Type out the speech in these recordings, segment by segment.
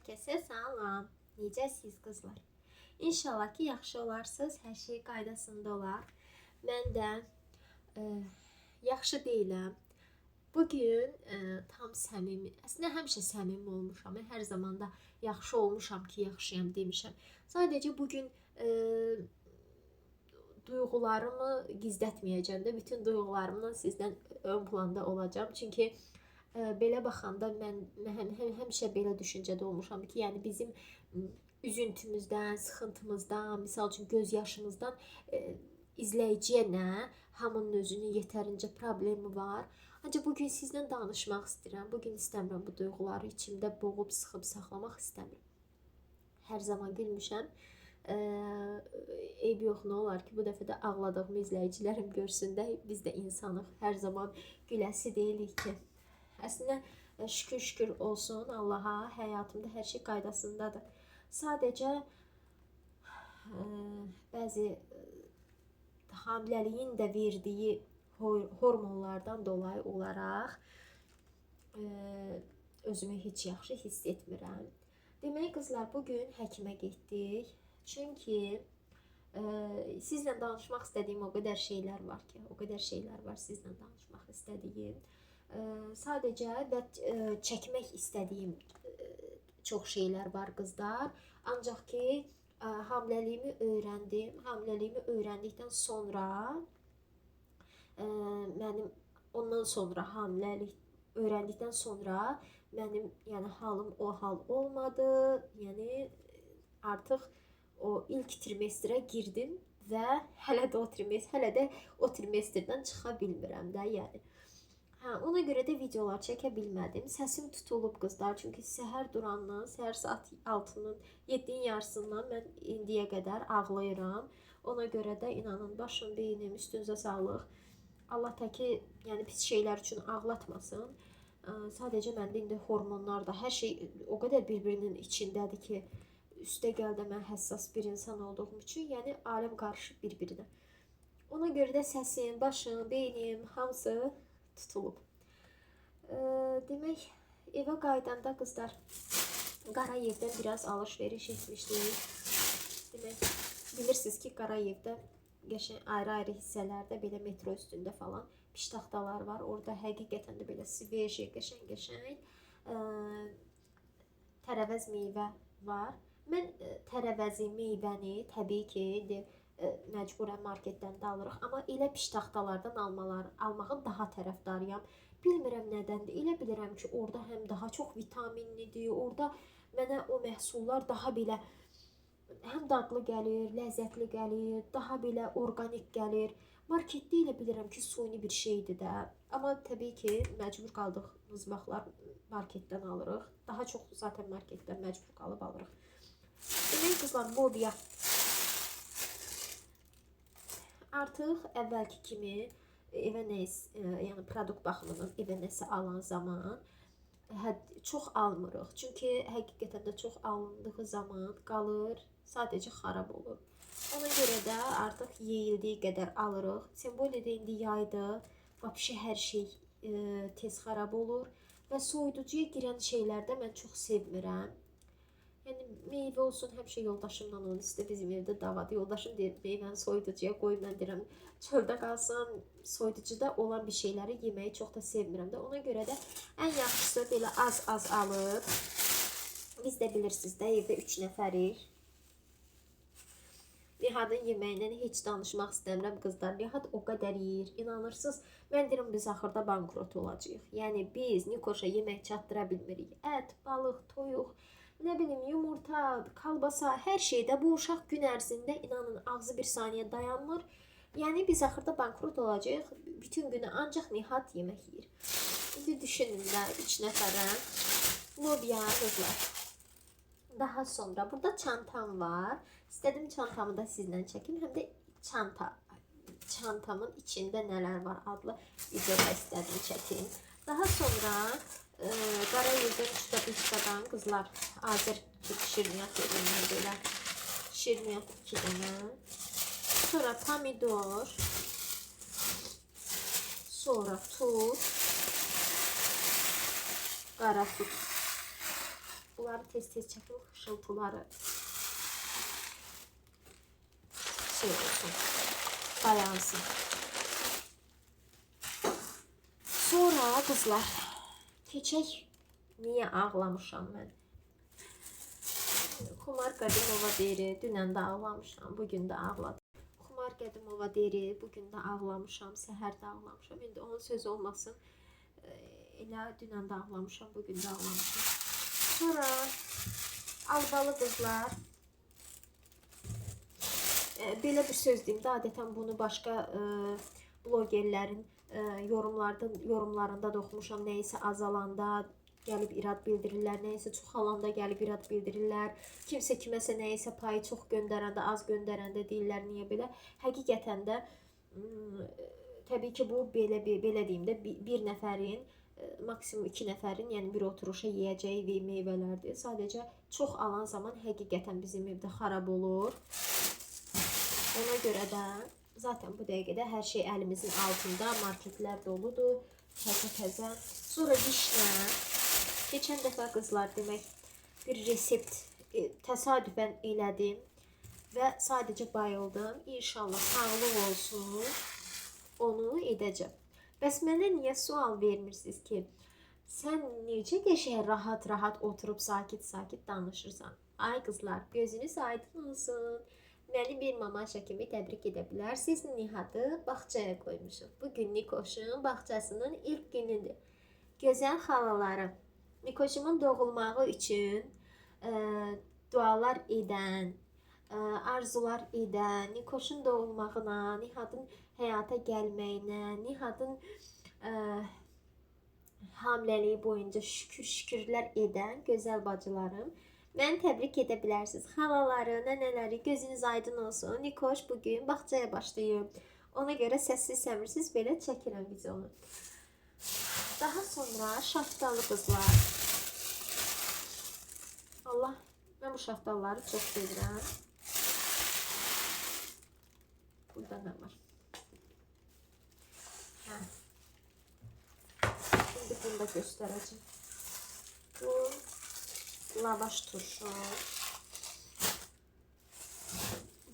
Hər kəsə salam. Necəsiz qızlar? İnşallah ki, yaxşı olarsınız, hər şey qaydasında olar. Mən də yaxşı deyiləm. Bugün tam səmimi, əslində həmişə səmimi olmuşam. Hər zaman da yaxşı olmuşam ki, yaxşıyam demişəm. Sadəcə bugün duyğularımı gizlətməyəcəm də, bütün duyğularımla sizdən ön planda olacağım. Çünki belə baxanda mən həmişə belə düşüncədə olmuşam ki, yəni bizim üzüntümüzdən, sıxıntımızdan, misal üçün göz yaşımızdan izləyiciyə nə, hamının özünün yetərincə problemi var. Ancaq bugün sizlə danışmaq istəyirəm. Bugün istəmirəm bu duyğuları içimdə boğub, sıxıb saxlamaq istəmirəm. Hər zaman gülmüşəm. Eyb yox, nə olar ki, bu dəfə də ağladığımı izləyicilərim görsün də, biz də insanıq, hər zaman güləsi deyilik ki. Əslində şükür olsun Allaha, həyatımda hər şey qaydasındadır. Sadəcə bəzi hamiləliyin də verdiyi hormonlardan dolayı olaraq özümü heç yaxşı hiss etmirəm. Demək qızlar, bugün həkimə getdik. Çünki sizlə danışmaq istədiyim o qədər şeylər var ki, sizlə danışmaq istədiyim. Sadəcə və çəkmək istədiyim çox şeylər var qızlar. Ancaq ki, hamiləliyimi öyrəndim. Hamiləliyimi öyrəndikdən sonra ondan sonra hamiləlik öyrəndikdən sonra mənim halım o hal olmadı. Yəni artıq o ilk trimestrə girdim və hələ də o trimestrdən çıxa bilmirəm də, yəni. Ona görə də videolar çəkə bilmədim. Səsim tutulub qızlar, çünki səhər durandan, səhər saat 6-nın 7-nin yarısından mən indiyə qədər ağlayıram. Ona görə də inanın, başım, beynim, üstünüzə sağlıq. Allah təki, yəni pis şeylər üçün ağlatmasın. Sadəcə məndə indi hormonlar da, hər şey o qədər bir-birinin içindədir ki, üstə gəldə mən həssas bir insan olduğum üçün, yəni aləm qarışıb bir-birinə. Ona görə də səsim, başım, beynim, hamısı tutulub. Demək, evə qaydanda qızlar Qarayevdən biraz alış-veriş etmişdik. Demək, bilirsiniz ki, Qarayevdə ayrı-ayrı hissələrdə belə metro üstündə falan piştaxtalar var. Orada həqiqətən də belə sveji, qəşəng tərəvəz meyvə var. Mən tərəvəzi, meyvəni təbii ki, məcburən marketdən də alırıq, amma elə piştaxtalardan almağın daha tərəfdarıyam. Bilmirəm nədəndir. Elə bilirəm ki, orada həm daha çox vitaminlidir, orada mənə o məhsullar daha belə həm dadlı gəlir, ləzzətli gəlir, daha belə orqanik gəlir. Marketdə elə bilirəm ki, suni bir şeydir də. Amma təbii ki, məcbur qaldığımız vaxtlar marketdən alırıq. Daha çox zaten marketdən məcbur qalıb alırıq. Demək qızlar, lobya artıq əvvəlki kimi evə yəni produkt baxımından evə nəsə alan zaman çox almırıq. Çünki həqiqətən də çox alındığı zaman qalır, sadəcə xarab olur. Ona görə də artıq yeyildiyi qədər alırıq. Semboldə indi yaydır, vəbşə hər şey tez xarab olur və soyuducuya girən şeylərdə mən çox sevmirəm. Yəni meyvə olsun, həmişə yoldaşımla onun üstə bizim evdə davadır. Yoldaşım deyir, meyvəni soyuducuya qoy, mən deyirəm, çöldə qalsın, soyuducuda olan bir şeyləri yeməyi çox da sevmirəm də. Ona görə də ən yaxşısı belə az alıb. Biz də bilirsiniz də, evdə 3 nəfərik. Nihadın yeməyindən heç danışmaq istəmirəm qızlar. Nihad o qədər yeyir, inanırsınız. Mən deyirəm, biz axırda bankrot olacağıq. Yəni biz Nikoşa yemək çatdıra bilmirik. Ət, balıq, toyuq, nə bilim, yumurta, kalbasa, hər şeydə bu uşaq gün ərzində inanın ağzı bir saniyə dayanmır. Yəni biz axırda bankrot olacağıq. Bütün günü ancaq Nihad yemək yeyir. İndi düşünün də 3 nəfərə lobya qızlar. Daha sonra burada çantam var. İstədim çantamı da sizlə çəkim. Həm də çantamın içində nələr var adlı videoda istədim çəkim. Daha sonra Qarayevdən üçdə qızlar azər şirniyyat verirlər belə. Şirniyyat 2 dənə. Sonra pomidor. Sonra tuz. Qara tuz. Bunları tez-tez çəkim, xışıltıları şey olsun, dayansın. Sonra qızlar, keçək niyə ağlamışam mən? Xumar Qədimova deyir, dünən də ağlamışam, bugün də ağladım. Xumar Qədimova deyir, bugün də ağlamışam, səhər də ağlamışam. İndi onun sözü olmasın. Elə dünən də ağlamışam, bugün də ağlamışam. Sonra Albalı qızlar, belə bir söz deyim də, adətən bunu başqa blogerlərin yorumlarında da oxumuşam. Nəyisə azalanda gəlib irad bildirirlər, nəyisə çoxalanda gəlib irad bildirirlər. Kimsə kiməsə nəyisə payı çox göndərəndə, az göndərəndə deyirlər niyə belə. Həqiqətən də təbii ki, bu belə deyim də bir nəfərin, maksimum 2 nəfərin, yəni bir oturuşa yeyəcəyi meyvələrdir. Sadəcə çox alan zaman həqiqətən bizim evdə xarab olur. Ona görə də zaten bu dəqiqədə hər şey əlimizin altında, marketlər doludur, təzə. Sonra vişnə. Geçən dəfə qızlar demək bir resept təsadüfən elədim və sadəcə bayıldım. İnşallah sağlıq olsun, onu edəcəm. Bəs mənə niyə sual vermirsiniz ki, sən necə qəşəng rahat oturub sakit danışırsan? Ay qızlar, gözünüz aydın olsun. Məni bir mamaşa kimi təbrik edə bilərsiniz. Nihatı bağçaya qoymuşum. Bugün Nikoşun bağçasının ilk günüdür. Gözəl xalalarım, Nikoşumun doğulmağı üçün dualar edən, arzular edən, Nikoşun doğulmağına, Nihatın həyata gəlməyinə, Nihatın hamiləliyi boyunca şükürlər edən gözəl bacılarım, məni təbrik edə bilərsiniz. Xalaları, nənələri, gözünüz aydın olsun. Nikoş bugün bağçaya başlayıb. Ona görə səssiz-səmirsiz belə çəkirəm biz onu. Daha sonra şaftalı qızlar. Allah, mən bu şaftalları çox sevirəm. Burada nə var? Şimdi bunu da göstərəcəm. Bu lavaş turşu.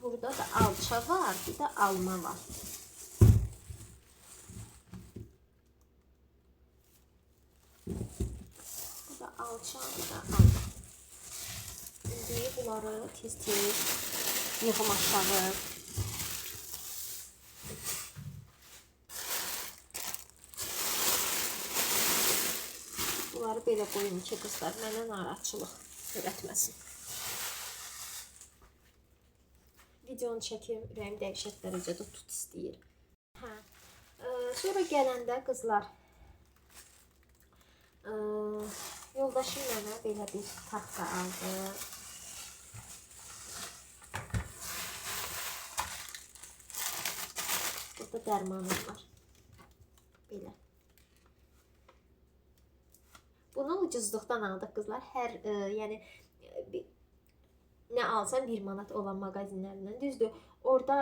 Burada da alça var, bir de alma var. Bu da alça, bir de alma. Şimdi bunları tez-tez yığım aşağı. Bunları belə qoyun ki, qızlar mənə narahatçılıq öyrətməsin. Videonu çəkim, ürəyim dəhşət dərəcədə tut istəyir. Sonra gələndə qızlar, yoldaşım mənə belə bir taxta aldı. Burada dərmanım var. Belə. Bunu ucuzluqdan aldıq qızlar. Yəni nə alsan 1 manat olan mağazinlərindən. Düzdür, orada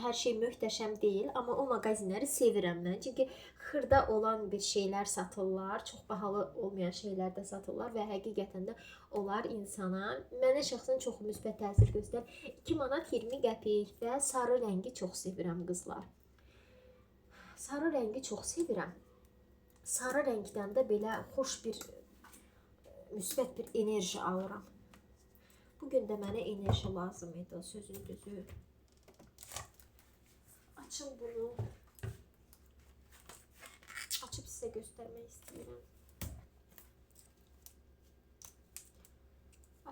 hər şey möhtəşəm deyil, amma o mağazinləri sevirəm mən. Çünki xırda olan bir şeylər satırlar, çox bahalı olmayan şeylər də satırlar və həqiqətən də onlar insana, mənə şəxsən çox müsbət təsir göstərir. 2 manat 20 qəpik və sarı rəngi çox sevirəm qızlar. Sarı rəngi çox sevirəm. Sarı rəngdən də belə xoş bir, müsbət bir enerji alıram. Bugün də mənə enerji lazım idi, sözün düzü. Açın bunu. Açıb sizə göstərmək istəyirəm.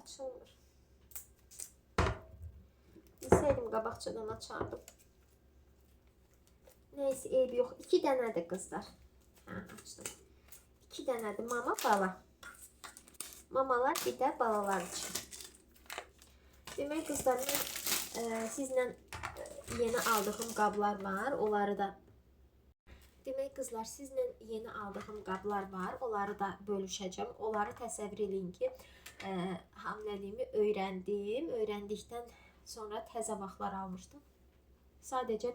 Açılmır. Bilsəydim qabaqcadan açardım. Neyse, eybi yox. 2 dənədir qızlar. Açdım. 2 dənədir mama, bala. Mamalar bir də balalar üçün. Demək qızlar, mən sizlə yeni aldığım qablar var. Onları da bölüşəcəm. Onları təsəvvür edin ki, hamiləliyimi öyrəndim. Öyrəndikdən sonra təzə vaxtlar almışdım. Sadəcə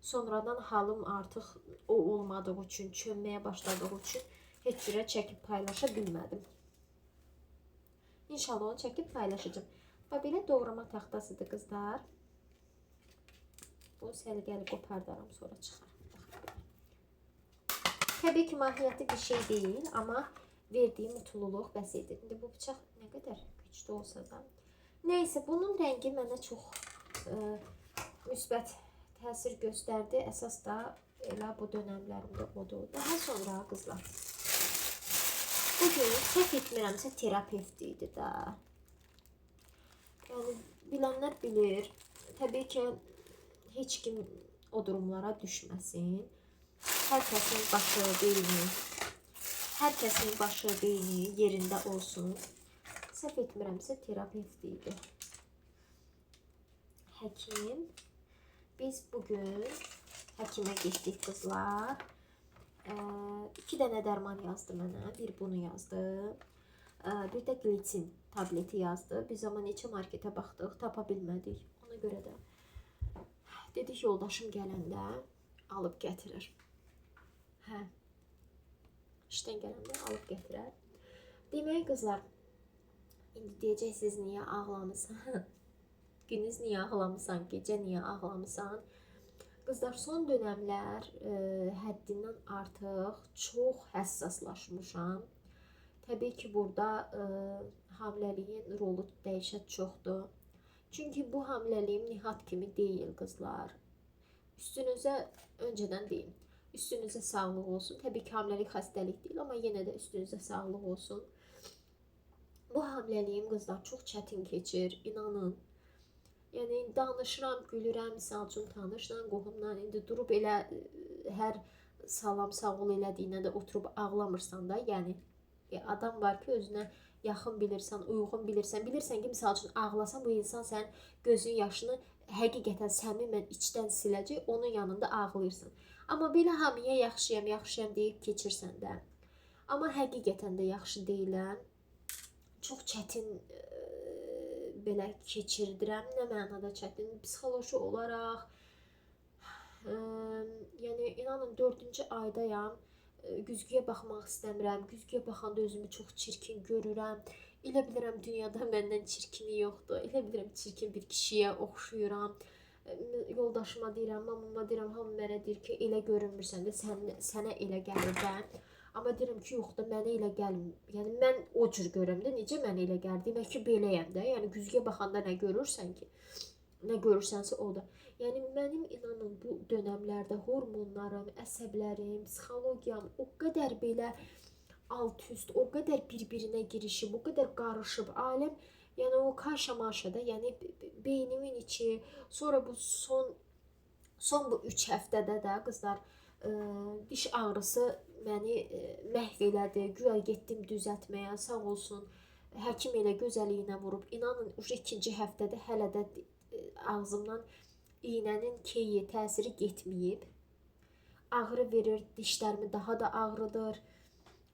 sonradan halım artıq o olmadığı üçün, çönməyə başladığı üçün heç cürə çəkib paylaşa bilmədim. İnşallah onu çəkib paylaşacağım. Və belə doğrama taxtasıdır qızlar. Bunu səliqəli qopardaram, sonra çıxarım. Təbii ki, mahiyyəti bir şey deyil, amma verdiyi mutluluq bəs edir. İndi bu bıçaq nə qədər güclü olsa da. Neysə, bunun rəngi mənə çox müsbət təsir göstərdi. Əsas da elə bu dönəmlərimdə odur. Daha sonra qızlar, bugün səhv etmirəmsə terapevt idi də. Yəni bilənlər bilir. Təbii ki, heç kim o durumlara düşməsin. Hər kəsin başı, beyni yerində olsun. Səhv etmirəmsə terapevt idi. Həkim. Biz bugün həkimə getdik qızlar. 2 dənə dərman yazdı mənə. Bir bunu yazdı. Bir də glitin tableti yazdı. Biz amma neçə marketə baxdıq, tapa bilmədik. Ona görə də dedik yoldaşım gələndə alıb gətirir. Hə. İşdən gələndə alıb gətirər. Demək qızlar, indi deyəcəksiniz niyə ağlamısan? Gündüz niyə ağlamısan? Gecə niyə ağlamısan? Qızlar, son dönəmlər həddindən artıq çox həssaslaşmışam. Təbii ki, burada hamiləliyin rolu dəyişən çoxdur. Çünki bu hamiləliyim Nihat kimi deyil qızlar. Üstünüzə, öncədən deyim, üstünüzə sağlıq olsun. Təbii ki, hamiləlik xəstəlik deyil, amma yenə də üstünüzə sağlıq olsun. Bu hamiləliyim qızlar çox çətin keçir, inanın. Yəni danışıram, gülürəm, misal üçün tanışla, qohumla, indi durub elə hər salam sağ ol elədiyinə də oturub ağlamırsan da, yəni adam var ki, özünə yaxın bilirsən, uyğun bilirsən ki, misal üçün ağlasan, bu insan sənin gözün yaşını həqiqətən səmimən içdən siləcək, onun yanında ağlayırsan. Amma belə hamiyə yaxşıyam deyib keçirsən də. Amma həqiqətən də yaxşı deyiləm. Çox çətin belə keçirdirəm. Nə mənada çətin? Psixoloji olaraq. Yəni inanın 4-cü aydayam. Güzgüyə baxmaq istəmirəm. Güzgüyə baxanda özümü çox çirkin görürəm. Elə bilirəm dünyada məndən çirkini yoxdur. Elə bilirəm çirkin bir kişiyə oxşuyuram. Yoldaşıma deyirəm, mamama deyirəm, hamı mənə deyir ki, elə görünmürsən də sənə elə gəlir də. Amma deyirəm ki, yox da mənə elə gəlmir. Yəni mən o cür görürəm də, necə mənə elə gəlir? Demək ki, beləyəm də. Yəni güzgüyə baxanda nə görürsən ki? Nə görürsənsə o da. Yəni mənim inanın bu dönəmlərdə hormonlarım, əsəblərim, psixologiyam o qədər belə alt-üst, o qədər bir-birinə girişib, o qədər qarışıb aləm. Yəni o kaşa-maşada, yəni beynimin içi, sonra bu son bu 3 həftədə də qızlar diş ağrısı məni məhv elədi. Güya getdim düzəltməyə, sağ olsun. Həkim elə gözəliyinə vurub. İnanın, 2-ci həftədə hələ də ağzımdan iğnənin keyi, təsiri getməyib. Ağrı verir, dişlərimi daha da ağrıdır.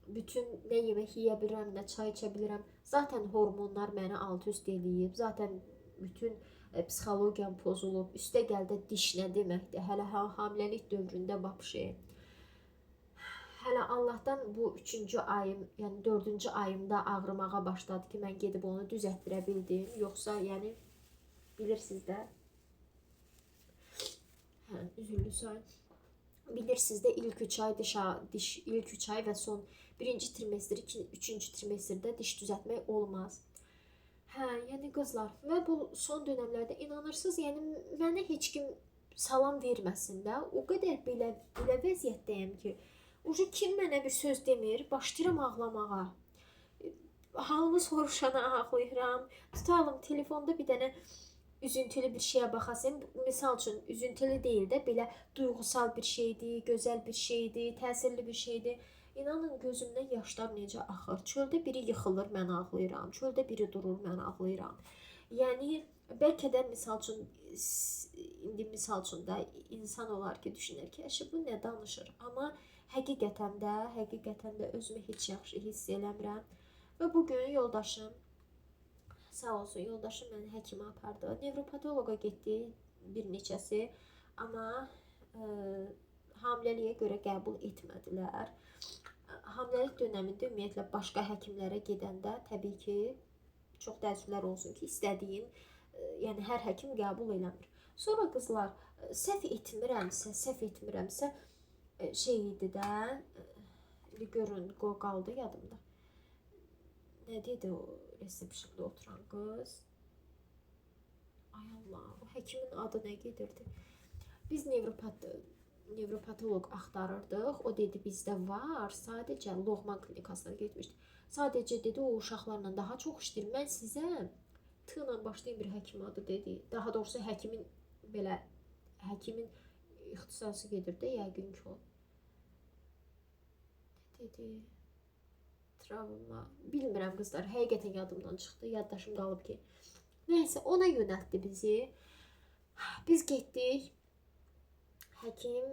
Bütün nə yemək yeyə bilirəm, nə çay içə bilirəm. Zaten hormonlar məni alt-üst eləyib. Zaten bütün psixologiyam pozulub. Üstə gəldə diş nə deməkdir? Hələ hamiləlik dövründə vapşe. Hələ Allahdan bu 3-cü ayım, yəni 4-cü ayımda ağrımağa başladı ki, mən gedib onu düzəltdirə bildim. Yoxsa yəni bilirsiniz də. Hə, üzüllü say. Bilirsiniz də ilk 3 ay ilk 3 ay və son 1-ci trimestr, 3-cü trimestrdə diş düzəltmək olmaz. Hə, yəni qızlar, və bu son dönəmlərdə inanırsınız, yəni mənə heç kim salam verməsin də. O qədər belə vəziyyətdəyəm ki, ucu kim mənə bir söz demir, başlayıram ağlamağa. Halımı soruşana ağlayıram. Tutalım telefonda bir dənə üzüntülü bir şeyə baxasın. Misal üçün üzüntülü deyil də, belə duyğusal bir şeydir, gözəl bir şeydir, təsirli bir şeydir. İnanın gözümdən yaşlar necə axır. Çöldə biri yıxılır, mən ağlayıram. Çöldə biri durur, mən ağlayıram. Yəni bəlkə də misal üçün da insan olar ki, düşünər ki, əşi bu nə danışır? Amma həqiqətən də özümü heç yaxşı hiss eləmirəm. Və bugün yoldaşım, sağ olsun, yoldaşım məni həkimə apardı. Nevropatoloqa getdi bir neçəsi, amma hamiləliyə görə qəbul etmədilər. Hamiləlik dönəmində ümumiyyətlə başqa həkimlərə gedəndə təbii ki, Çox təəssüflər olsun ki, istədiyin, yəni hər həkim qəbul eləmir. Sonra qızlar, səhv etmirəmsə, şey idi də, indi görün, qaldı yadımda. Nə dedi o resepsiyonda oturan qız? Ay Allah, o həkimin adı nə gedirdi? Biz nevropatoloq axtarırdıq. O dedi bizdə var. Sadəcə Loğman klinikasına getmişdik. Sadəcə dedi o uşaqlarla daha çox işləyir. Mən sizə T ilə başlayan bir həkim adı dedi. Daha doğrusu həkimin ixtisası gedir də yəqin ki o. Nə dedi? Travma. Bilmirəm qızlar. Həqiqətən yadımdan çıxdı. Yaddaşım qalıb ki. Nəysə ona yönəltdi bizi. Biz getdik. Həkim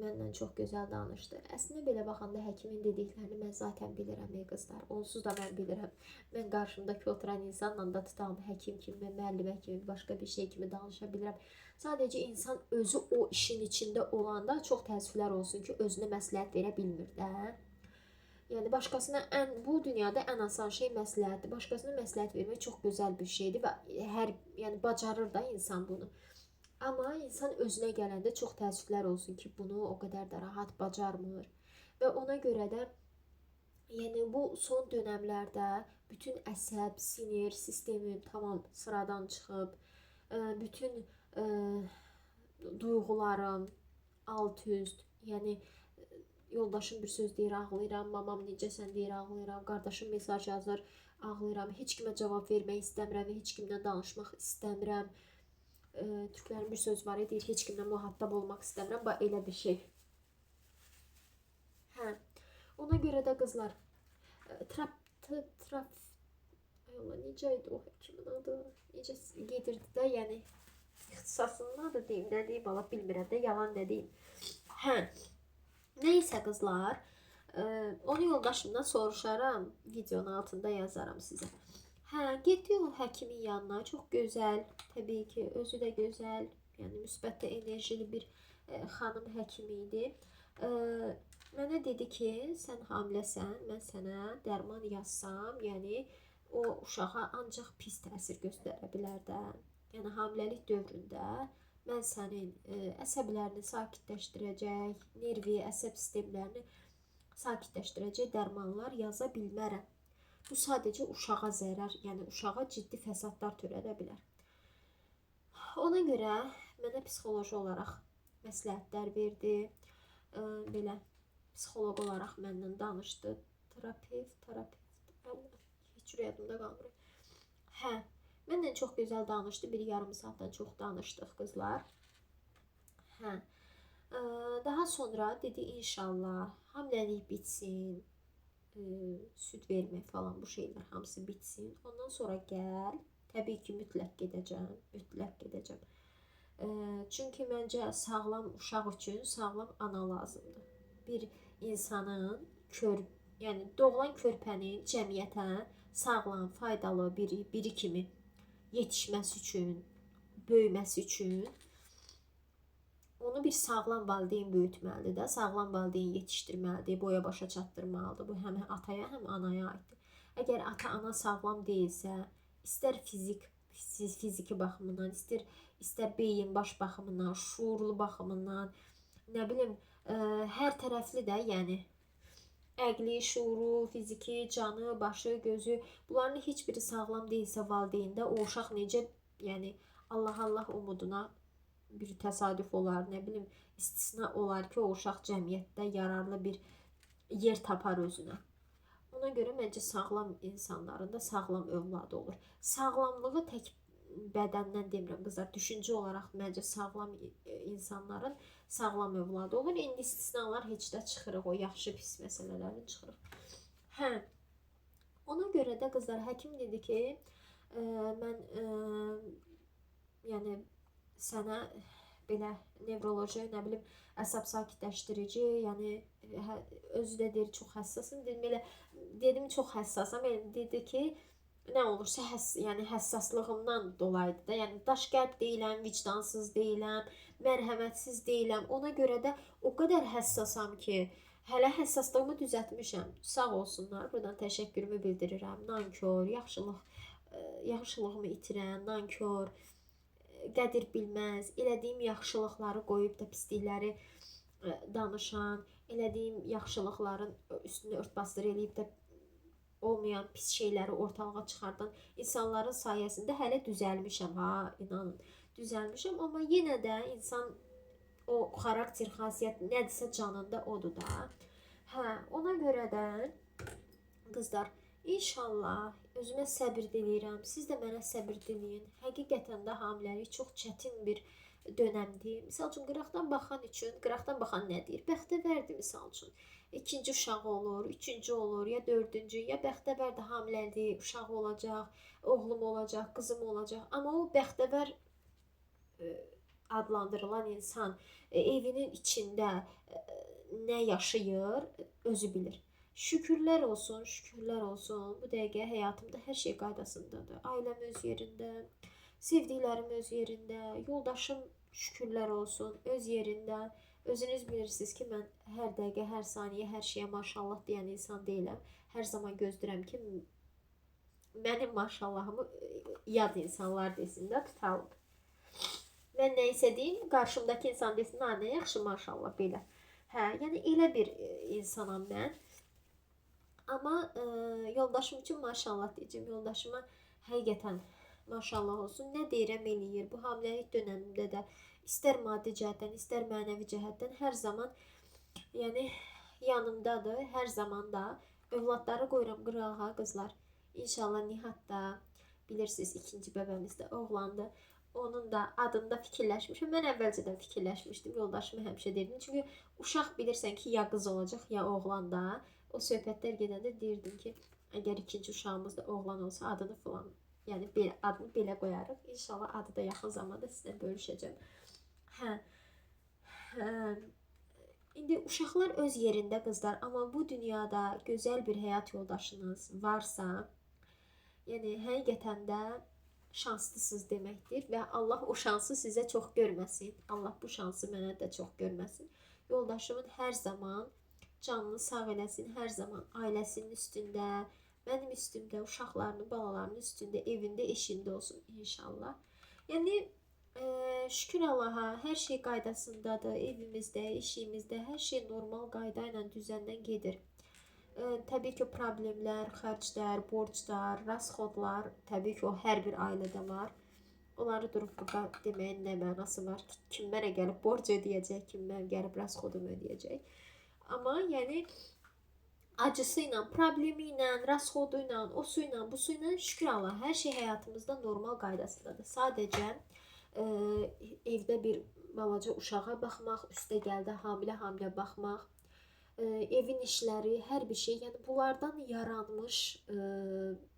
məndən çox gözəl danışdı. Əslində belə baxanda həkimin dediklərini mən zaten bilirəm qızlar. Onsuz da mən bilirəm. Mən qarşımdakı oturan insanla da tutalım həkim kimi, müəllimə kimi, başqa bir şey kimi danışa bilirəm. Sadəcə insan özü o işin içində olanda çox təəssüflər olsun ki, özünə məsləhət verə bilmir də. Yəni başqasına bu dünyada ən asan şey məsləhətdir. Başqasına məsləhət vermək çox gözəl bir şeydir və yəni bacarır da insan bunu. Amma insan özünə gələndə çox təəssüflər olsun ki, bunu o qədər də rahat bacarmır. Və ona görə də yəni bu son dönəmlərdə bütün əsəb, sinir sistemim tamam sıradan çıxıb, bütün duyğularım alt-üst, yəni yoldaşım bir söz deyir, ağlayıram, mamam necəsən deyir, ağlayıram, qardaşım mesaj yazır, ağlayıram, heç kimə cavab vermək istəmirəm, heç kimlə danışmaq istəmirəm. Türklərin bir söz var, deyir, heç kimlə muhattab olmaq istəmirəm, bax elə bir şey. Hə, ona görə də qızlar, necə idi o həkimin adı, necə gedirdi də, yəni, ixtisasının adı deyim, nə deyim, Allah bilmirəm də, yalan nə deyim. Hə, neysə qızlar, onu yoldaşımdan soruşaram, videonun altında yazaram sizə. Hə, getdi o həkimin yanına, çox gözəl, təbii ki, özü də gözəl, yəni müsbət enerjili bir xanım həkim idi. Mənə dedi ki, sən hamiləsən, mən sənə dərman yazsam, yəni o uşağa ancaq pis təsir göstərə bilər də. Yəni hamiləlik dövründə mən sənin əsəblərini sakitləşdirəcək, nervi, əsəb sistemlərini sakitləşdirəcək dərmanlar yaza bilmərəm. Bu sadəcə uşağa zərər, yəni uşağa ciddi fəsadlar törədə bilər. Ona görə mənə psixoloji olaraq məsləhətlər verdi. Belə psixoloq olaraq məndən danışdı. Terapevt, heç yadımda qalmır. Hə, mənlə çox gözəl danışdı. Bir yarım saatdan çox danışdıq qızlar. Hə. Daha sonra dedi inşallah hamiləlik bitsin. Süd vermək falan bu şeylər hamısı bitsin. Ondan sonra gəl. Təbii ki, mütləq gedəcəm. Çünki məncə sağlam uşaq üçün sağlam ana lazımdır. Bir insanın yəni doğulan körpənin cəmiyyətə sağlam, faydalı biri kimi yetişməsi üçün, böyüməsi üçün onu bir sağlam valideyn böyütməlidir də, sağlam valideyn yetişdirməlidir, boya başa çatdırmalıdır. Bu həm ataya, həm anaya aiddir. Əgər ata-ana sağlam deyilsə, istər fiziki baxımından, istər beyin, baş baxımından, şuurlu baxımından, nə bilim, hər tərəfli də, yəni əqli, şuuru, fiziki, canı, başı, gözü, bunların heç biri sağlam deyilsə valideyndə, o uşaq necə, yəni Allah umuduna bir təsadüf olar, nə bilim, istisna olar ki, o uşaq cəmiyyətdə yararlı bir yer tapar özünə. Ona görə məncə sağlam insanların da sağlam övladı olur. Sağlamlığı tək bədəndən demirəm qızlar, düşüncə olaraq məncə sağlam insanların sağlam övladı olur. İndi istisnalar heç də çıxırıq, o yaxşı pis məsələləri çıxırıq. Hə, ona görə də qızlar, həkim dedi ki, mən yəni sənə belə nevroloji, nə bilim, əsəb sakitləşdirici, yəni özü də deyir çox həssasım. Dedim çox həssasam. Dedi ki, nə olursa yəni həssaslığımdan dolayıdır da. Yəni daş qəlb deyiləm, vicdansız deyiləm, mərhəmətsiz deyiləm. Ona görə də o qədər həssasam ki, hələ həssaslığımı düzəltmişəm. Sağ olsunlar. Buradan təşəkkürümü bildirirəm. Nankor, yaxşılıq yaxşılığımı itirən, nankor, qədir bilməz, elədiyim yaxşılıqları qoyub da pislikləri danışan, elədiyim yaxşılıqların üstünü örtbasdır eləyib də olmayan pis şeyləri ortalığa çıxardan insanların sayəsində hələ düzəlmişəm ha, inanın. Düzəlmişəm, amma yenə də insan o xarakter, xasiyyət nədirsə canında odur da. Hə, ona görə də qızlar, inşallah özümə səbir diləyirəm. Siz də mənə səbir diləyin. Həqiqətən də hamiləlik çox çətin bir dönəmdir. Misal üçün qıraqdan baxan nə deyir? Bəxtəvərdir misal üçün. İkinci uşağı olur, üçüncü olur, ya dördüncü, ya bəxtəvərdir, hamilədir, uşağı olacaq, oğlum olacaq, qızım olacaq. Amma o bəxtəvər adlandırılan insan evinin içində nə yaşayır, özü bilir. Şükürlər olsun, şükürlər olsun. Bu dəqiqə həyatımda hər şey qaydasındadır. Ailəm öz yerində, sevdiklərim öz yerində, yoldaşım şükürlər olsun, öz yerində. Özünüz bilirsiniz ki, mən hər dəqiqə, hər saniyə, hər şeyə maşallah deyən insan deyiləm. Hər zaman gözləyirəm ki, mənim maşallahımı yad insanlar desin də, tutalım. Mən nə isə deyim, qarşımdakı insan desin, nə yaxşı maşallah belə. Hə, yəni elə bir insanam mən. Amma yoldaşım üçün maşallah deyəcəm. Yoldaşıma həqiqətən maşallah olsun. Nə deyirəm eləyir. Bu hamiləlik dönəmində də istər maddi cəhətdən, istər mənəvi cəhətdən hər zaman yəni yanımdadır. Hər zaman da övladları qoyuram qırağa qızlar. İnşallah Nihatda bilirsiniz ikinci bəbəmiz də oğlandı. Onun da adında fikirləşmişəm. Mən əvvəlcədən fikirləşmişdim. Yoldaşıma həmişə dedim. Çünki uşaq bilirsən ki, ya qız olacaq, ya oğlan da. O söhbətlər gedəndə deyirdim ki, əgər ikinci uşağımız da oğlan olsa adını falan, yəni adını belə qoyarıq. İnşallah adı da yaxın zamanda sizlə bölüşəcəm. Hə. İndi uşaqlar öz yerində qızlar, amma bu dünyada gözəl bir həyat yoldaşınız varsa, yəni həqiqətən də şanslısınız deməkdir və Allah o şansı sizə çox görməsin. Allah bu şansı mənə də çox görməsin. Yoldaşımın hər zaman canını sağ eləsin, hər zaman ailəsinin üstündə, mənim üstümdə, uşaqlarının, balalarının üstündə, evində, eşində olsun inşallah. Yəni şükür Allaha, hər şey qaydasındadır, evimizdə, işimizdə, hər şey normal qayda ilə düzəndən gedir. Təbii ki, problemlər, xərclər, borclar, rasxodlar, təbii ki, o hər bir ailədə var. Onları durub burada deməyin nə mənası var ki, kim mənə gəlib borc ödəyəcək, kim mənə gəlib rasxodumu ödəyəcək. Amma yəni acısı ilə, problemi ilə, rasxodu ilə, o su ilə, bu su ilə şükür Allah, hər şey həyatımızda normal qaydasındadır. Sadəcə evdə bir balaca uşağa baxmaq, üstə gəldə hamilə baxmaq, evin işləri, hər bir şey, yəni bunlardan yaranmış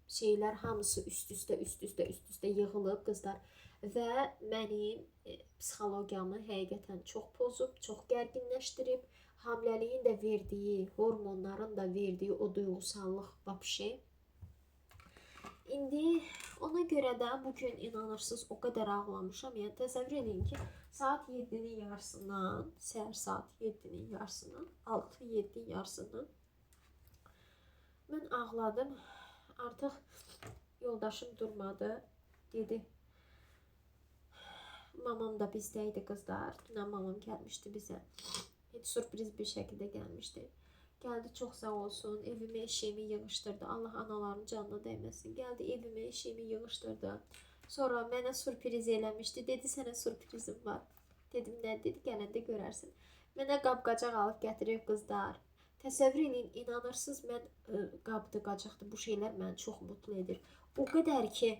şeylər hamısı üst-üstə yığılıb qızlar və mənim psixologiyamı həqiqətən çox pozub, çox gərginləşdirib, hamiləliyin də verdiyi, hormonların da verdiyi o duyğusallıq vəbşi. İndi ona görə də bugün inanırsınız o qədər ağlamışam. Yəni təsəvvür edin ki, saat 7-nin yarısından, səhər saat 7-nin yarısından, 6-7 yarısından mən ağladım. Artıq yoldaşım durmadı. Dedi, mamam da bizdə idi qızlar. Dünən mamam gəlmişdi bizə. Heç sürpriz bir şəkildə gəlmişdi. Gəldi, çox sağ olsun, evimi, eşiyimi yığışdırdı. Allah analarının canına dəyməsin. Gəldi, evimi, eşiyimi yığışdırdı. Sonra mənə sürpriz eləmişdi. Dedi, sənə sürprizim var. Dedim, nə dedi, gələndə görərsin. Mənə qab-qacaq alıb gətirir qızlar. Təsəvvür edin, inanırsınız, mən qabdı, qacaqdı, bu şeylər məni çox mutlu edir. O qədər ki,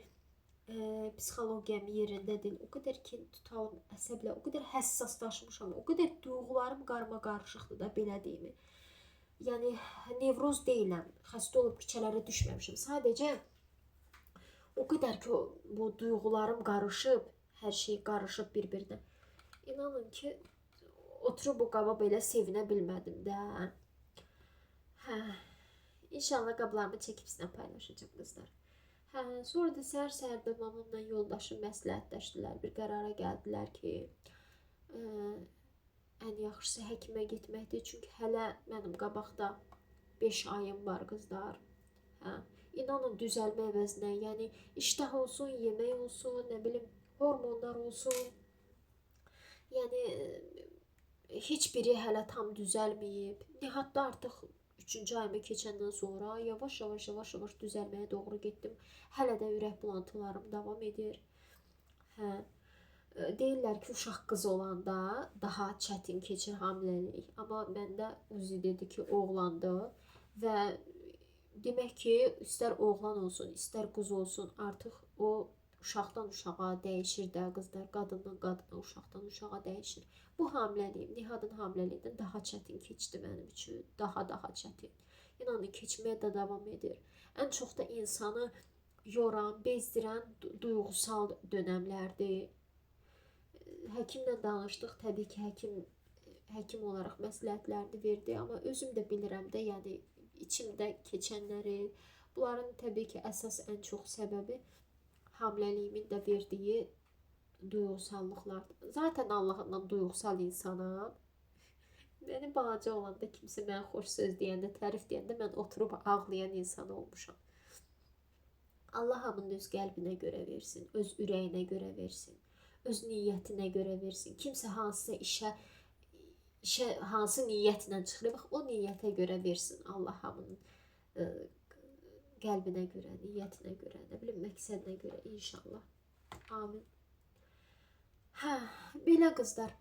psixologiyam yerindədir, o qədər ki, tutalım əsəblə, o qədər həssaslaşmışam, o qədər duyğularım qarma-qarışıqdır da, belə deyimi. Yəni, nevroz deyiləm, xəstə olub küçələrə düşməmişim. Sadəcə, o qədər ki, bu duyğularım qarışıb, hər şey qarışıb bir-birinə. İnanın ki, oturub o qaba belə sevinə bilmədim də. Hə, inşallah qablarımı çəkib sizinlə paylaşacaq qızlar. Hə, sonra da səhər-səhərdə mamamla yoldaşım məsləhətləşdilər, bir qərara gəldilər ki, ən yaxşısı həkimə getməkdir. Çünki hələ mənim qabaqda 5 ayım var qızlar. Hə, İnanın düzəlmə əvəzinə, yəni iştah olsun, yemək olsun, nə bilim hormonlar olsun. Yəni heç biri hələ tam düzəlməyib. Nihatda artıq 3-cü ayımı keçəndən sonra yavaş-yavaş düzəlməyə doğru getdim. Hələ də ürək bulantılarım davam edir. Hə. Deyirlər ki, uşaq qız olanda daha çətin keçir hamiləlik. Amma məndə Uzi dedi ki, oğlandı və demək ki, istər oğlan olsun, istər qız olsun, artıq o uşaqdan uşağa dəyişir də, qızlar qadından qadına, uşaqdan uşağa dəyişir. Bu hamiləliyim Nihadın hamiləliyindən daha çətin keçdi mənim üçün. Daha çətin. İnanın keçməyə də davam edir. Ən çox da insanı yoran, bezdirən duyğusal dönəmlərdir. Həkimlə danışdıq. Təbii ki, həkim olaraq məsləhətlərini verdi, amma özüm də bilirəm də, yəni içimdə keçənləri, bunların təbii ki, əsas ən çox səbəbi hamiləliyimin də verdiyi duyğusallıqlardır. Zaten Allahından duyğusal insanam. Məni balaca olanda kimsə mənə xoş söz deyəndə, tərif deyəndə mən oturub ağlayan insan olmuşam. Allah hamının öz qəlbinə görə versin, öz ürəyinə görə versin, öz niyyətinə görə versin. Kimsə hansısa işə hansı niyyətlə çıxır, bax o niyyətə görə versin Allah hamının qəlbinə görə, niyyətinə görə, nə bilim məqsədinə görə inşallah. Amin. Hə, belə qızlar.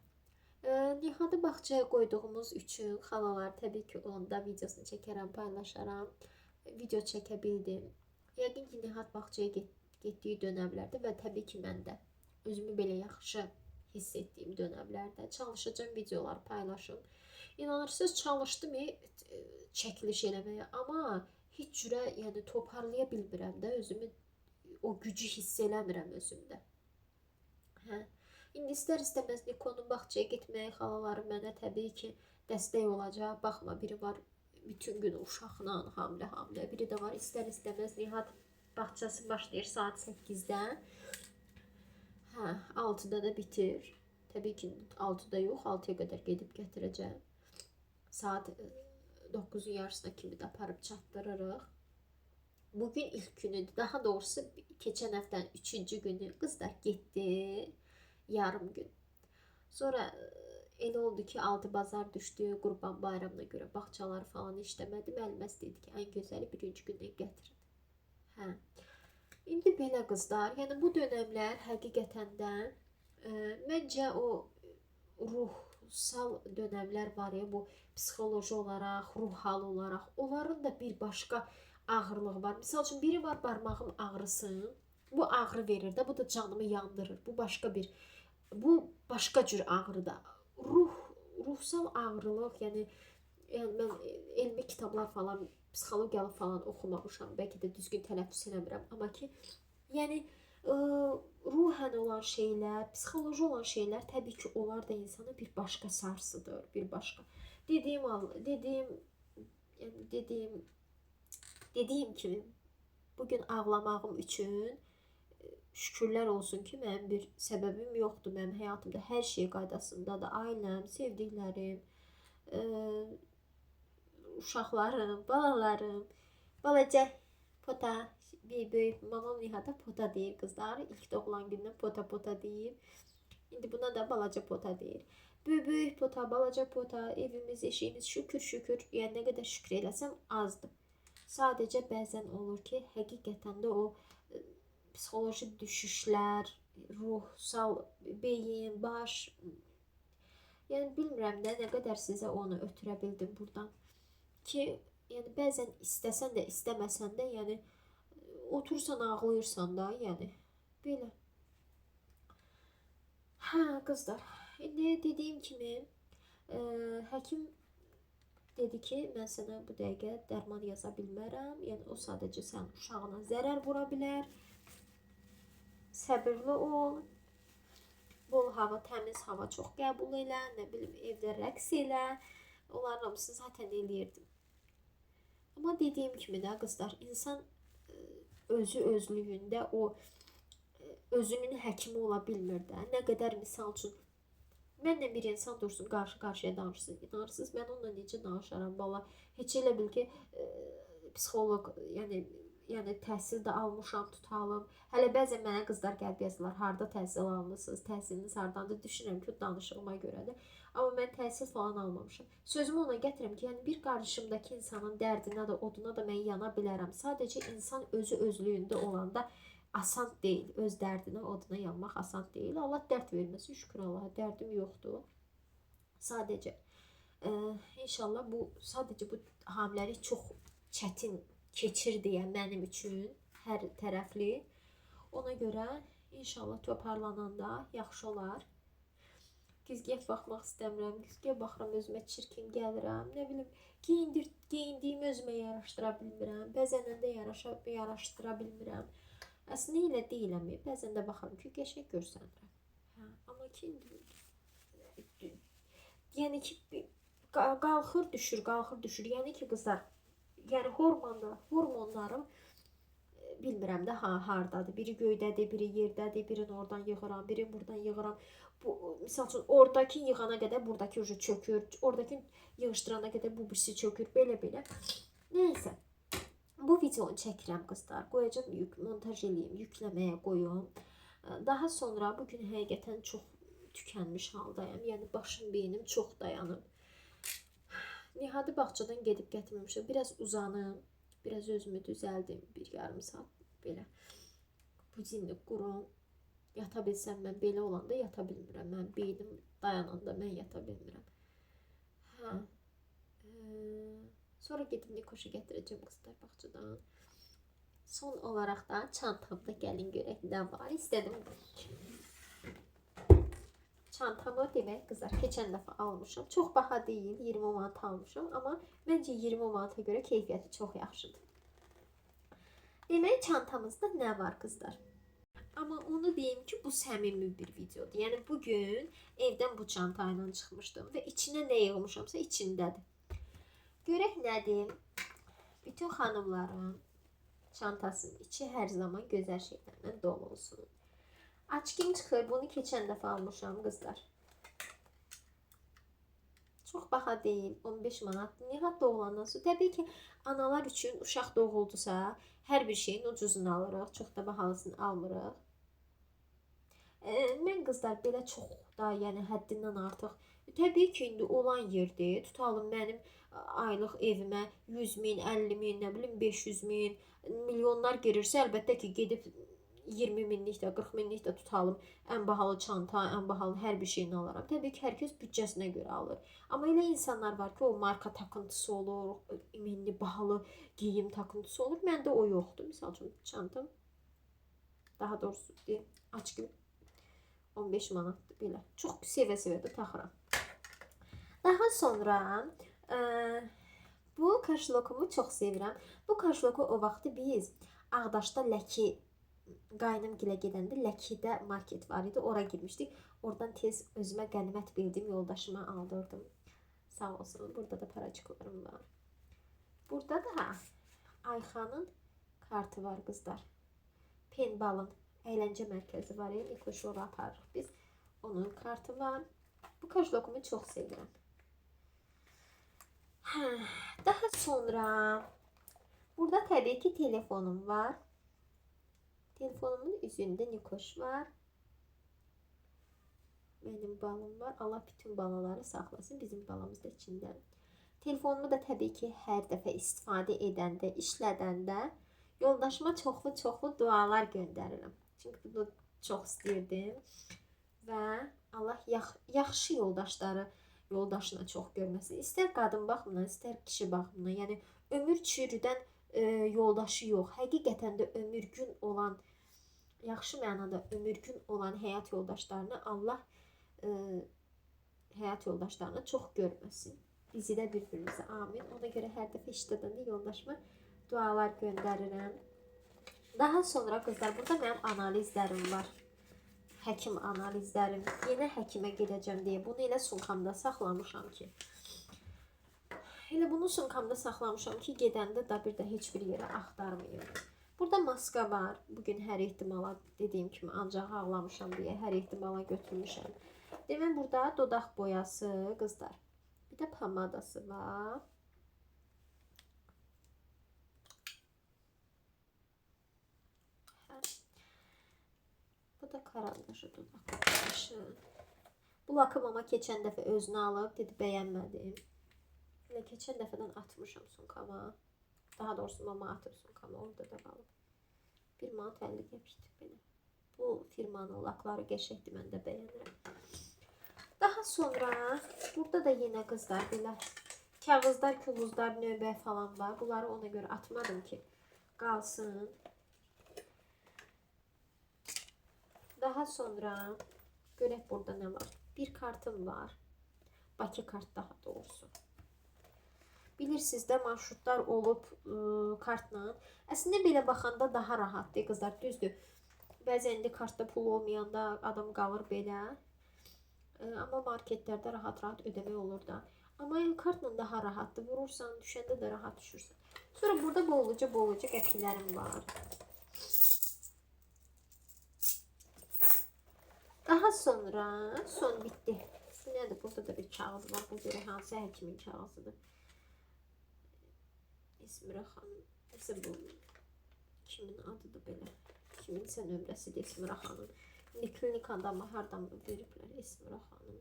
Nihadı bağçaya qoyduğumuz üçün xalalar təbii ki, onda videosunu çəkərəm, paylaşaram. Video çəkə bildim. Yəqin ki, Nihad bağçaya getdiyi dönəmlərdə və təbii ki, mən də özümü belə yaxşı hiss etdiyim dönəmlərdə çalışacağım videolar paylaşım. İnanırsınız, çalışdım çəkiliş eləməyə, amma heç cürə yəni toparlaya bilmirəm də özümü, o gücü hiss eləmirəm özümdə. Hə. İndi istər-istəməz Nikonun bağçaya getməyi xalalarım mənə təbii ki, dəstək olacaq. Baxma, biri var bütün gün uşaqla hamilə, biri də var istər-istəməz Nihad bağçası başlayır saat 8-də. Hə, 6-da da bitir. Təbii ki, 6-da yox, 6-ya qədər gedib gətirəcəm. Saat 9-un yarısına kimi də aparıb çatdırırıq. Bugün ilk günüdür. Daha doğrusu keçən həftənin 3-cü günü qızlar getdi. Yarım gün. Sonra elə oldu ki, 6 bazar düşdü. Qurban bayramına görə bağçalar falan işləmədi. Müəlliməz dedi ki, ən gözəli birinci gündən gətirin. Hə. İndi belə qızlar, yəni bu dönəmlər həqiqətən də məncə o ruhsal dönəmlər var ya, bu psixoloji olaraq, ruh hal olaraq, onların da bir başqa ağırlığı var. Misal üçün biri var barmağım ağrısın, bu ağrı verir də, bu da canımı yandırır. Bu başqa cür ağrıdır. Ruhsal ağrılıq, yəni mən elmi kitablar falan, psixologiyalı falan oxumamışam. Bəlkə də düzgün tələffüz eləmirəm, amma ki, yəni ruhən olan şeylər, psixoloji olan şeylər təbii ki, onlar da insanı bir başqa sarsıdır, bir başqa. Dediyim kimi, bugün ağlamağım üçün şükürlər olsun ki, mənim bir səbəbim yoxdur. Mənim həyatımda hər şey qaydasındadır. Ailəm, sevdiklərim, uşaqlarım, balalarım, balaca Pota, böyük mamam Nihada Pota deyir qızlar. İlk doğulan gündən Pota deyir. İndi buna da balaca Pota deyir. Böyük Pota, balaca Pota, evimiz, eşiyimiz şükür. Yəni nə qədər şükür eləsəm azdır. Sadəcə bəzən olur ki, həqiqətən də o psixoloji düşüşlər, ruhsal beyin, baş, yəni bilmirəm də nə qədər sizə onu ötürə bildim buradan ki, yəni bəzən istəsən də istəməsən də, yəni otursan ağlayırsan da, yəni belə. Hə qızlar, indi dediyim kimi həkim dedi ki, mən sənə bu dəqiqə dərman yaza bilmərəm, yəni o sadəcə sən uşağına zərər vura bilər. Səbirli ol, bol hava, təmiz hava çox qəbul elə, nə bilim evdə rəqs elə, onların hamısını zaten eləyirdim. Amma dediyim kimi də qızlar, insan özü özlüyündə o özünün həkimi ola bilmir də. Nə qədər misal üçün, mənlə bir insan dursun, qarşı-qarşıya danışsın, inanırsınız, mən onunla necə danışaram, valla, heç elə bil ki, psixolog, yəni yəni təhsil də almışam, tutalım. Hələ bəzən mənə qızlar gəlib yazırlar, harda təhsil almısınız, təhsiliniz hardandır? Düşünürəm ki, danışığıma görədir. Amma mən təhsil falan almamışam. Sözümü ona gətirirəm ki, yəni bir qarşımdakı insanın dərdinə də, oduna da mən yana bilərəm. Sadəcə insan özü özlüyündə olanda asan deyil. Öz dərdinə, oduna yanmaq asan deyil. Allah dərd verməsin, şükür Allaha, dərdim yoxdur. Sadəcə inşallah sadəcə bu hamiləlik çox çətin keçir deyə mənim üçün hər tərəfli. Ona görə inşallah toparlananda yaxşı olar. Güzgəyə baxmaq istəmirəm. Güzgəyə baxıram, özümə çirkin gəlirəm. Nə bilim, geyindiyimi özümə yaraşdıra bilmirəm. Bəzən də yaraşdıra bilmirəm. Əslində elə deyiləm. Bəzən də baxıram ki, qəşəng görsənirəm. Amma ki, yəni ki, qalxır, düşür. Yəni ki, qızlar, yəni hormonlarım bilmirəm də hardadır. Biri göydədir, biri yerdədir, birini oradan yığıram, birini buradan yığıram. Misal üçün, oradakı yığana qədər buradakı ucu çökür, oradakı yığışdırana qədər bu birisi çökür, belə. Neysə, bu videonu çəkirəm qızlar, qoyacam, montaj eləyim, yükləməyə qoyum. Daha sonra bugün həqiqətən çox tükənmiş haldayım, yəni başım, beynim çox dayanıb. Nihadı bağçadan gedib gətirməmişəm, biraz uzanım, biraz özümü düzəldim, bir yarım saat belə. Budinlik qurum. Yata bilsəm mən, belə olanda yata bilmirəm. Mən beynim dayananda mən yata bilmirəm. Sonra gedib Nikoşu gətirəcəm qızlar bağçadan. Son olaraq da çantamda gəlin görək nə var. İstədim. Çantamı demək qızlar keçən dəfə almışam. Çox baha deyil, 20 manat almışam. Amma məncə 20 manata görə keyfiyyəti çox yaxşıdır. Demək çantamızda nə var qızlar? Amma onu deyim ki, bu səmimi bir videodur. Yəni bugün evdən bu çantayla çıxmışdım və içinə nə yığmışamsa içindədir. Görək nədir? Bütün xanımların çantasının içi hər zaman gözəl şeylərlə dolu olsun. Açqım çıxır. Bunu keçən dəfə almışam qızlar. Çox baha deyil. 15 manat. Nihat doğulandan sonra. Təbii ki, analar üçün uşaq doğuldusa, hər bir şeyin ucuzunu alırıq. Çox da bahalısını almırıq. Mən qızlar belə çox da, yəni həddindən artıq. Təbii ki, indi olan yerdə tutalım mənim aylıq evimə 100 min, 50 min, nə bilim 500 min, milyonlar girirsə, əlbəttə ki, gedib 20 minlik də, 40 minlik də tutalım. Ən bahalı çanta, ən bahalı hər bir şeyini alaram. Təbii ki, hər kəs büdcəsinə görə alır. Amma elə insanlar var ki, o marka takıntısı olur, iminli bahalı geyim takıntısı olur. Məndə o yoxdur. Misal üçün çantam, daha doğrusu açqım 15 manatdır belə. Çox sevə-sevə də taxıram. Daha sonra bu kaşlokumu çox sevirəm. Bu kaşloku o vaxtı biz Ağdaşda Ləki qaynımgilə gedəndə Ləkidə market var idi. Ora girmişdik. Oradan tez özümə qənimət bildiyim yoldaşıma aldırdım. Sağ olsun. Burada da paracıqlarım var. Burada da Ayxanın kartı var qızlar. Penbalın əyləncə mərkəzi var. Nikoşu ora aparırıq biz. Onun kartı var. Bu kaşlokumu çox sevirəm. Daha sonra burada təbii ki telefonum var. Telefonumun üzündə Nikoş var. Mənim balım var. Allah bütün balaları saxlasın. Bizim balamız da içində. Telefonumu da təbii ki hər dəfə istifadə edəndə, işlədəndə yoldaşıma çoxlu dualar göndərirəm. Çünki bunu çox istəyirdim. Və Allah yaxşı yoldaşına çox görməsin. İstər qadın baxımından, istər kişi baxımından. Yəni ömür çürüdən yoldaşı yox. Həqiqətən də ömürgün olan, yaxşı mənada ömürgün olan həyat yoldaşlarını Allah həyat yoldaşlarına çox görməsin. Bizi də bir-birimizə amin. Ona görə hər dəfə işlədəndə yoldaşıma dualar göndərirəm. Daha sonra qızlar, burada mənim analizlərim var. Həkim analizlərim. Yenə həkimə gedəcəm deyə bunu elə sumkamda saxlamışam ki. Elə bunu sumkamda saxlamışam ki, gedəndə da bir də heç bir yerə axtarmayım. Burada maska var. Bugün hər ehtimala dediyim kimi ancaq ağlamışam deyə hər ehtimala götürmüşəm. Demək burada dodaq boyası qızlar. Bir də pamadası var. Bu da karandaşı, dodaq karandaşı. Bu lakım ama keçən dəfə özünü alıb, dedi bəyənmədim. Elə keçən dəfədən atmışam sumkama. Daha doğrusu mama atıb sumkama, orada da qalıb. 1 manat 50 qəpikdir belə. Bu firmanın lakları qəşəngdir, mən də bəyənirəm. Daha sonra burada da yenə qızlar belə kağızlar, kuluzlar, növbə falan var. Bunları ona görə atmadım ki qalsın. Daha sonra görək burada nə var. Bir kartım var. Bakı kart daha doğrusu. Bilirsiniz də marşrutlar olub kartla. Əslində belə baxanda daha rahatdır qızlar, düzdür. Bəzən indi kartda pul olmayanda adam qalır belə. Amma marketlərdə rahat-rahat ödəmək olur da. Amma kartla daha rahatdır. Vurursan, düşəndə də rahat düşürsən. Sonra burada bolluca qəpiklərim var. Daha sonra son bitdi. Bu nədir? Burada da bir kağız var. Bu görə hansı həkimin kağızıdır? İsmira xanım. Nəsə bu kimin adıdır belə? Kiminsə nömrəsidir İsmira xanım. İndi klinikada mı hardan mı veriblər İsmira xanım.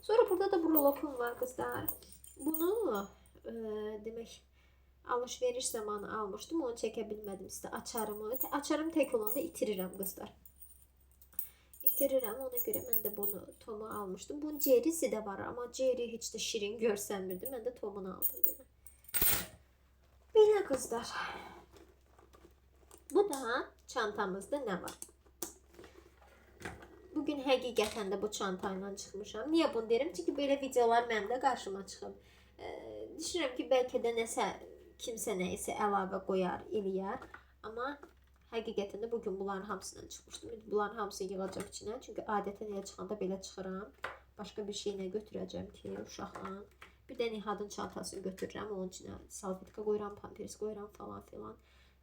Sonra burada da brolokum var qızlar. Bunu demək alış-veriş zamanı almışdım. Onu çəkə bilmədim sizə açarımı. Açarım tək olanda itirirəm qızlar. İtirirəm, ona görə mən də bunu Tom'a almışdım. Bunun cerisi də var, amma ceri heç də şirin görsənmirdi. Mən də Tom'un aldım belə. Belə qızlar. Bu da çantamızda nə var? Bugün həqiqətən də bu çantayla çıxmışam. Niyə bunu deyirəm? Çünki belə videolar mənim də qarşıma çıxıb. Düşünürəm ki, bəlkə də nəsə kimsə nəyisə əlavə qoyar, eləyər. Amma həqiqətən də bugün bunların hamısından çıxmışdım. Bunların hamısını yığacaq içinə. Çünki adətən elə çıxanda belə çıxıram. Başqa bir şeylə götürəcəm ki, uşaqla. Bir də Nihadın çantasını götürürəm. Onun içinə salfetka qoyuram, pampers qoyuram falan filan.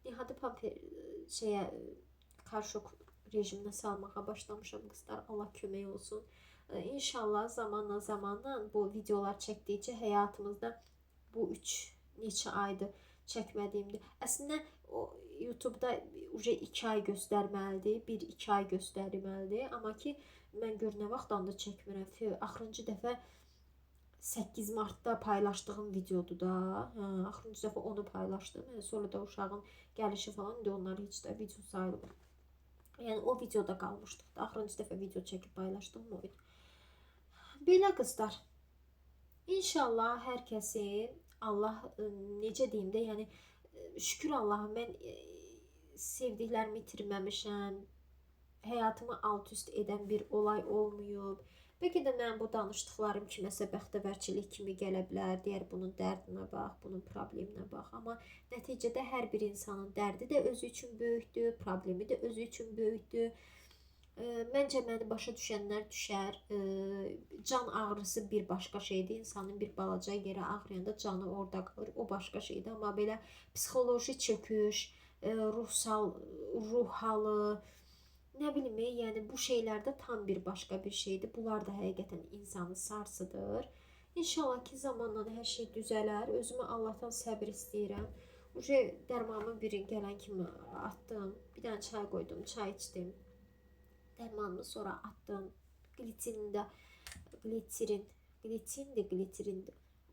Nihadı karşok rejiminə salmağa başlamışam qızlar. Allah kömək olsun. İnşallah zamanla bu videolar çəkdikcə həyatımızda bu 3 neçə aydır çəkmədiyimdir. Əslində o YouTube'da 2 ay göstərməlidir, 1-2 ay göstərməlidir. Amma ki mən gör nə vaxtdan da çəkmirəm. Axırıncı dəfə 8 Mart'da paylaşdığım videodur da. Axırıncı dəfə onu paylaşdım. Sonra da uşağın gəlişi falan, indi onları heç də video sayılmır. Yəni o videoda qalmışdıq da. Axırıncı dəfə video çəkib paylaşdım o idi. Belə qızlar. İnşallah hər kəsi Allah necə deyim də, yəni şükür Allah'a mən sevdiklərimi itirməmişəm. Həyatımı alt-üst edən bir olay olmayıb. Bəlkə də mənim bu danışdıqlarım kiməsə bəxtəvərçilik kimi gələ bilər. Deyər bunun dərdinə bax, bunun probleminə bax. Amma nəticədə hər bir insanın dərdi də özü üçün böyükdür, problemi də özü üçün böyükdür. Məncə məni başa düşənlər düşər. Can ağrısı bir başqa şeydir. İnsanın bir balaca yerə ağrıyanda canı orada qalır. O başqa şeydir. Amma belə psixoloji çöküş, ruh halı, nə bilim, yəni bu şeylərdə tam bir başqa bir şeydir. Bunlar da həqiqətən insanı sarsıdır. İnşallah ki zamanla hər şey düzələr. Özümə Allahdan səbir istəyirəm. Dərmanımı biri gələn kimi atdım. Bir dənə çay qoydum, çay içdim. Dərmanımı sonra attım. Gliterindir.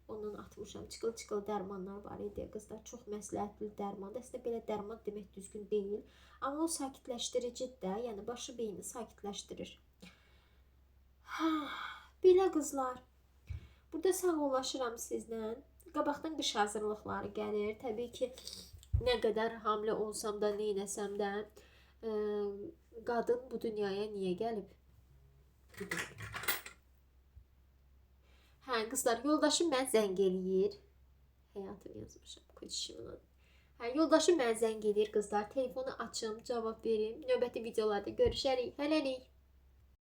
Ondan atmışam. Çıqıl dərmanlar var idi qızlar. Çox məsləhətli dərmandır. Əslində belə dərman demək düzgün deyil. Amma o sakitləşdiricidir də. Yəni başı beyni sakitləşdirir. Belə qızlar. Burada sağollaşıram sizlə. Qabaqdan qış hazırlıqları gəlir. Təbii ki nə qədər hamilə olsam da, neynəsəm də qadın bu dünyaya niyə gəlib? Qızlar, yoldaşım mən zəng eləyir. Həyatım yazmışam. Yoldaşım mən zəng eləyir qızlar. Telefonu açım, cavab verim. Növbəti videolarda görüşərik. Hələlik.